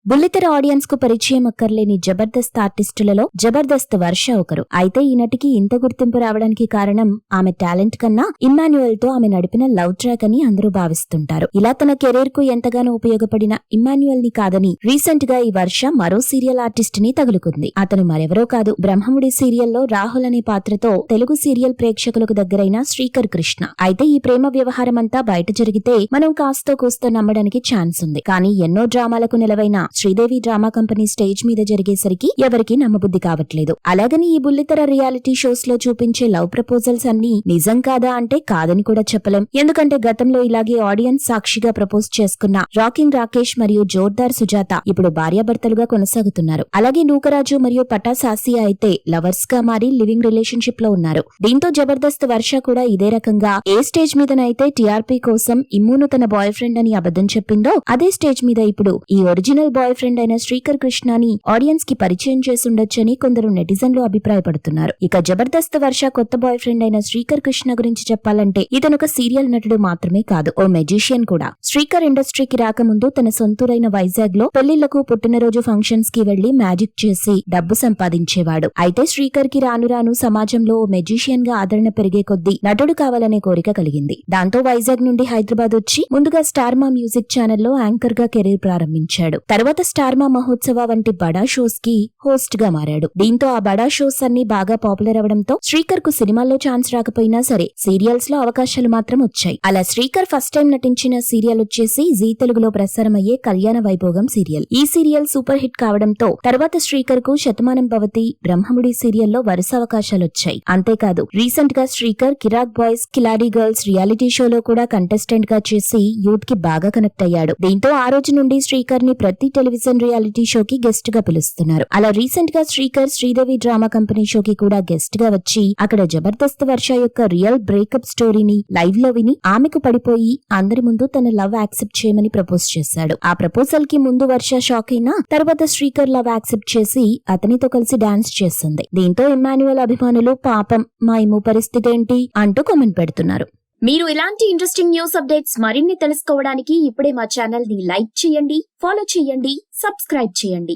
బుల్లితెర ఆడియన్స్ కు పరిచయం అక్కర్లేని జబర్దస్త్ ఆర్టిస్టులలో జబర్దస్త్ వర్ష ఒకరు. అయితే ఈ నటికి ఇంత గుర్తింపు రావడానికి కారణం ఆమె టాలెంట్ కన్నా ఇమ్మాన్యుయల్ తో ఆమె నడిపిన లవ్ ట్రాక్ అని అందరూ భావిస్తుంటారు. ఇలా తన కెరీర్ కు ఎంతగానో ఉపయోగపడిన ఇమ్మాన్యుయల్ ని కాదని రీసెంట్ గా ఈ వర్ష మరో సీరియల్ ఆర్టిస్ట్ ని తగులుకుంది. అతను మరెవరో కాదు, బ్రహ్మముడి సీరియల్లో రాహుల్ అనే పాత్రతో తెలుగు సీరియల్ ప్రేక్షకులకు దగ్గరైన శ్రీకర్ కృష్ణ. అయితే ఈ ప్రేమ వ్యవహారం అంతా బయట జరిగితే మనం కాస్తో కూస్తో నమ్మడానికి ఛాన్స్ ఉంది. కానీ ఎన్నో డ్రామాలకు నిలవైన శ్రీదేవి డ్రామా కంపెనీ స్టేజ్ మీద జరిగేసరికి ఎవరికీ నమ్మబుద్ధి కావట్లేదు. అలాగని ఈ బుల్లితెర రియాలిటీ షోస్ లో చూపించే లవ్ ప్రపోజల్స్ అన్ని నిజం కాదా అంటే కాదని కూడా చెప్పలేం. ఎందుకంటే గతంలో ఇలాగే ఆడియన్స్ సాక్షిగా ప్రపోజ్ చేసుకున్న రాకింగ్ రాకేష్ మరియు జోర్దార్ సుజాత ఇప్పుడు భార్యాభర్తలుగా కొనసాగుతున్నారు. అలాగే నూకరాజు మరియు పటాస్ ఆసియా అయితే లవర్స్ గా మారి లివింగ్ రిలేషన్షిప్ లో ఉన్నారు. దీంతో జబర్దస్త్ వర్ష కూడా ఇదే రకంగా ఏ స్టేజ్ మీదనైతే టీఆర్పీ కోసం ఇమ్మును తన బాయ్ ఫ్రెండ్ అని అబద్ధం చెప్పిందో అదే స్టేజ్ మీద ఇప్పుడు ఈ ఒరిజినల్ బాయ్ ఫ్రెండ్ అయిన శ్రీకర్ కృష్ణని ఆడియన్స్ కి పరిచయం చేసుండొచ్చని కొందరు నెటిజన్లు అభిప్రాయపడుతున్నారు. ఇక జబర్దస్త్ వర్ష కొత్త బాయ్ ఫ్రెండ్ అయిన శ్రీకర్ కృష్ణ గురించి చెప్పాలంటే ఇతను ఒక సీరియల్ నటుడు మాత్రమే కాదు, ఓ మెజిషియన్ కూడా. శ్రీకర్ ఇండస్ట్రీకి రాకముందు తన సొంతూరైన వైజాగ్ లో పెళ్లిళ్లకు పుట్టినరోజు ఫంక్షన్స్ కి వెళ్లి మ్యాజిక్ చేసి డబ్బు సంపాదించేవాడు. అయితే శ్రీకర్ కి రాను రాను సమాజంలో ఓ మెజిషియన్ గా ఆదరణ పెరిగే కొద్దీ నటుడు కావాలనే కోరిక కలిగింది. దాంతో వైజాగ్ నుండి హైదరాబాద్ వచ్చి ముందుగా స్టార్ మా మ్యూజిక్ ఛానల్లో యాంకర్ గా కెరీర్ ప్రారంభించాడు. తర్వాత స్టార్ మా మహోత్సవ వంటి బడా షోస్ కి హోస్ట్ గా మారాడు. దీంతో ఆ బడా షోస్ అన్ని బాగా పాపులర్ అవడంతో శ్రీకర్ కు సినిమాల్లో ఛాన్స్ రాకపోయినా సరే సీరియల్స్ లో అవకాశాలు మాత్రం వచ్చాయి. అలా శ్రీకర్ ఫస్ట్ టైం నటించిన సీరియల్ వచ్చేసి జీ తెలుగులో ప్రసారమయ్యే కళ్యాణ వైభోగం సీరియల్. ఈ సీరియల్ సూపర్ హిట్ కావడంతో తర్వాత శ్రీకర్ కు శతమానం భవతి, బ్రహ్మముడి సీరియల్లో వరుస అవకాశాలు వచ్చాయి. అంతేకాదు రీసెంట్ గా శ్రీకర్ కిరాక్ బాయ్స్, కిలాడి గర్ల్స్ రియాలిటీ షోలో కూడా కంటెస్టెంట్ గా చేసి యూత్ కి బాగా కనెక్ట్ అయ్యాడు. దీంతో ఆ రోజు నుండి శ్రీకర్ ని ప్రతి టెలివిజన్ రియాలిటీ షోకి గెస్ట్ గా పిలుస్తున్నారు. అలా రీసెంట్ గా శ్రీకర్ శ్రీదేవి డ్రామా కంపెనీ షోకి కూడా గెస్ట్ గా వచ్చి అక్కడ జబర్దస్త్ వర్ష యొక్క రియల్ బ్రేకప్ స్టోరీని లైవ్ లో విని ఆమెకు పడిపోయి అందరి ముందు తన లవ్ యాక్సెప్ట్ చేయమని ప్రపోజ్ చేశాడు. ఆ ప్రపోజల్ కి ముందు వర్ష షాక్ అయినా తర్వాత శ్రీకర్ లవ్ యాక్సెప్ట్ చేసి అతనితో కలిసి డాన్స్ చేస్తుంది. దీంతో ఇమ్మాన్యుయల్ అభిమానులు పాపం మా ఇమ్ము పరిస్థితి ఏంటి అంటూ కామెంట్ పెడుతున్నారు. మీరు ఇలాంటి ఇంట్రెస్టింగ్ న్యూస్ అప్డేట్స్ మరిన్ని తెలుసుకోవడానికి ఇప్పుడే మా ఛానల్ ని లైక్ చేయండి, ఫాలో చేయండి, సబ్స్క్రైబ్ చేయండి.